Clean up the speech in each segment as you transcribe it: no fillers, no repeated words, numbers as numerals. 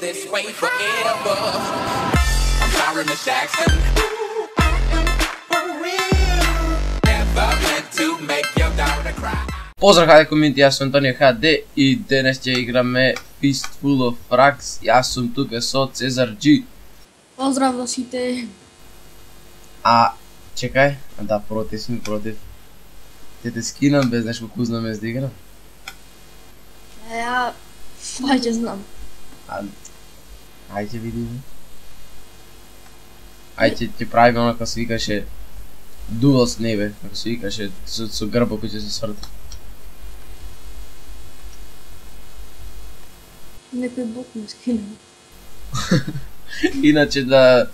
this way forever. I'm sorry, Miss Jackson. Never meant to make your daughter cry. Pozdrav, hajde community, jaz sam Antonio HD i danas će igrame Fistful of Frags. Jaz sam tukaj so Cezar G. Pozdrav da site. A, čekaj, da protiv smo protiv. Te skinam bez nešto kuzno me zdigram? Ja, ajde znam. Ajde vidimo. Ajde ti pravim ono kako se vikaše dual sneve, kako se vikaše su grbo koji će se svrti. Nekoj bot me skinem. Inače da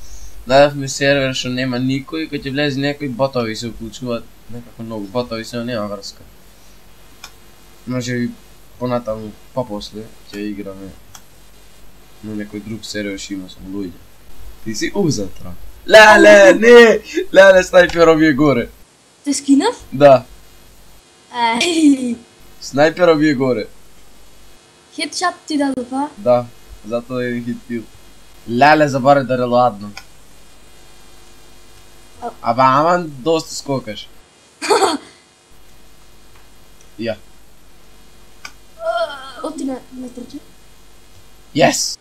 dajavme server što nema nikoj, kad će vlezi nekoj botovi se uključuvat, nekako mnogo botovi se nema vrska. Može i ponatavno poposle će igrame na nekoj drug server što ima sam lujde. Ti si uzatra. Lale, ne! Lale, snajperom je gore. Te skinav? Da, Ej, snajperom je gore. headshot ti dado pa? Da, zato je hit kill. Lale, забравяй да реладно. Aba aman dosta skokaš. Ja. Oti na trče. Yes!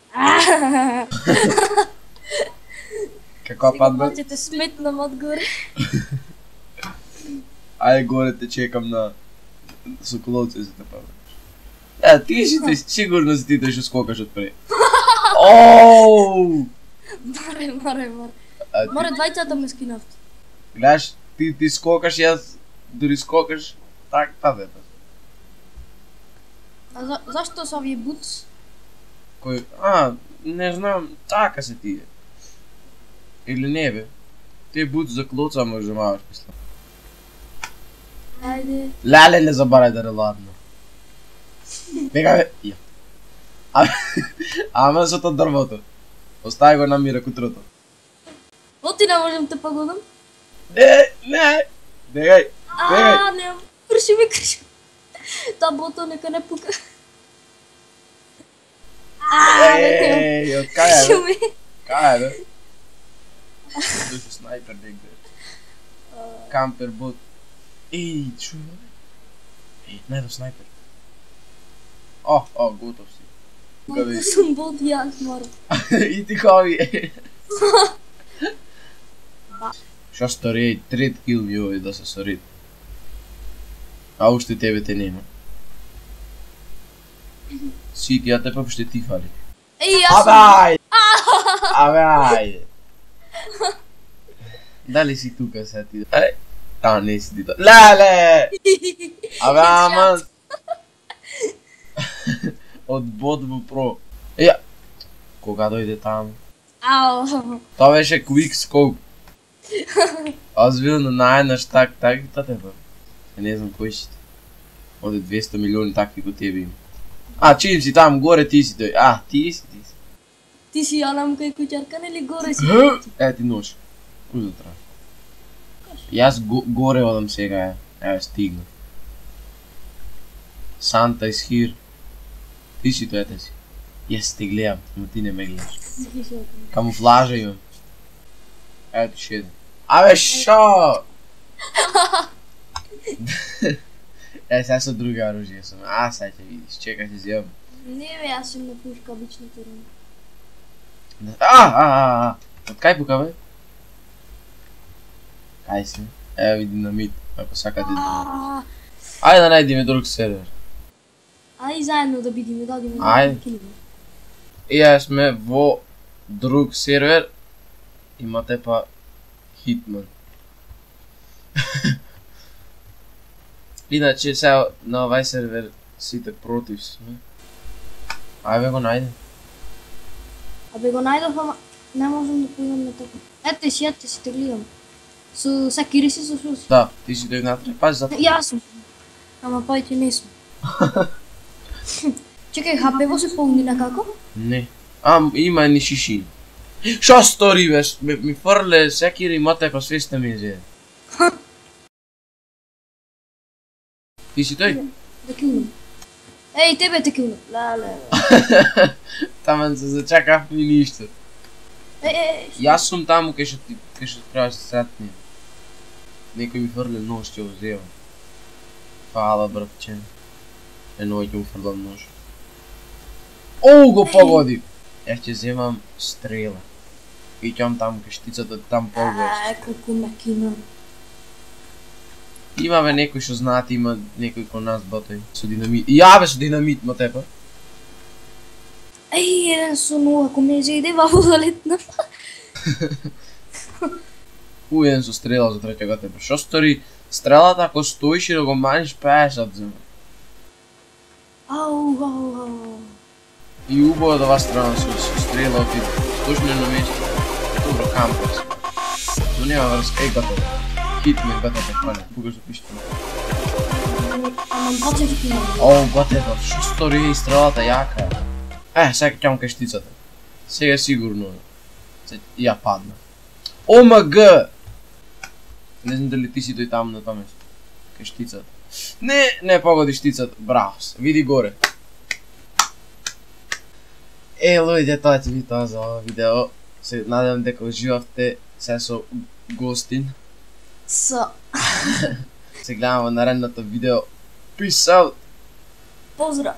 Kako padne? Сега te smetnam odgore. Ajde gore te čekam na Sokolovce za te padne. Ja, ti si sigurno si ti da još skokaš odprej. Oooo! More. More 20 da me skinavt. Gledaš, ti skokaš, jaz dori skokaš, tak pade. A zašto su ovi boots? Koji, ne znam, taka se ti je. Ili ne be. Ti bud za kloca možda imaš mislim. Ajde. Lale, ne zabaraj da reladno. Neka me, ja. Ама са то дървото. Остави го на мира кутрото. Oti ne možem te pogodom. Не! Бегай! Не, крши. Ta boto neka ne puka. Ej, od kaj je? Šumi. Kaj je? Tu je snajper negde. Kamper bot. Ej, čuj. Ej, najdo snajper. Gotov si. Kako sam bot jaz moram. I ti hovi. Šta stari, tret kill mi ovaj da se stari. A ušte tebe te nema. Siti, ja te pa što ti fali. Ej, ja sam... Ajde. Da li si tukaj sad ti? Nisi ti to. Lale! Aman! Od Bodbu Pro. Ja. Кога дойде там? Ау. Това беше quick scope. Аз бил на най-наш так и тате бе. Не знам кой ще. Оде 200 милиони такви го тебе има. Чим си там горе, ти си той. Ти си. Ти си Аламка и Кучаркан или горе си? Ти нож. Кой да трябва? И аз горе одам сега. Стигна. Санта is here. Ти си той, ете си. Yes, те гледам, но ти не ме гледаш. Камуфлажа имам. Ето ще един. Абе, шо? Сега са други оръжия съм. Сега ще видиш. Чекай се вземам. Не бе, аз съм на пушка обичната руна. Откай пука бе? Кай си? Ево ви динамит. Ако сакате динамит. Айде да найдем друг сервер. Ай заедно да бидиме, да одиме. Ајде. Ја сме во друг сервер. Имате па Hitman. Иначе сега на овај сервер сите против сме. Ајде го најде. Абе го најдов, ама не можем да поидам на така. Ете си, те гледам. Со всеки риси со суси. Да, ти си тој натре, пази за тоа. Јас сум. Ама повеќе не сум. Чекај, хапево се полни некако? Не. Има едни шишини. Шо стори бе? Ми фрле секири имате па свеста ми зе. Ти си тој? Да килнам. Ей, тебе те килна. Леле. Таман се зачакав и ништо. Јас сум таму кај што треба да се сретне. Некој ми фрле нож, ќе го зема. Фала, братче. Едно ќе му фрлам нож. Оу, го погоди! Јас ќе земам стрела. И ќе таму кај штицата, там погоди. Колку ме кина. Има бе некој што знаат, има некој ко нас батај со динамит. Ја бе со динамит, ма тепа. Ей, еден со нова, ако ме заиде ваво да летна. Еден со стрела за третјага тепа. Шо стори стрелата ако стоиш и да го маниш 50 зема. Ау. И убаво да вас страна со стрела ти точно на место. Добро кампус. Но нема врска, готово. Хитме, готово, хвале. Бугаш да пишете. Ама баче ти кина. Оу, готева, шо стори и стрелата јака е. Сега ќе кај штицата. Сега сигурно. Ја падна. ОМГ! Не знам дали ти си тој таму на тоа место. Кај штицата. Не погоди штицата. Браво се. Види горе. Луѓе, тоа ќе би тоа за ова видео. Се надевам дека уживавте се со Гостин. Са. Се гледаме во наредното видео. Peace out! Поздрав.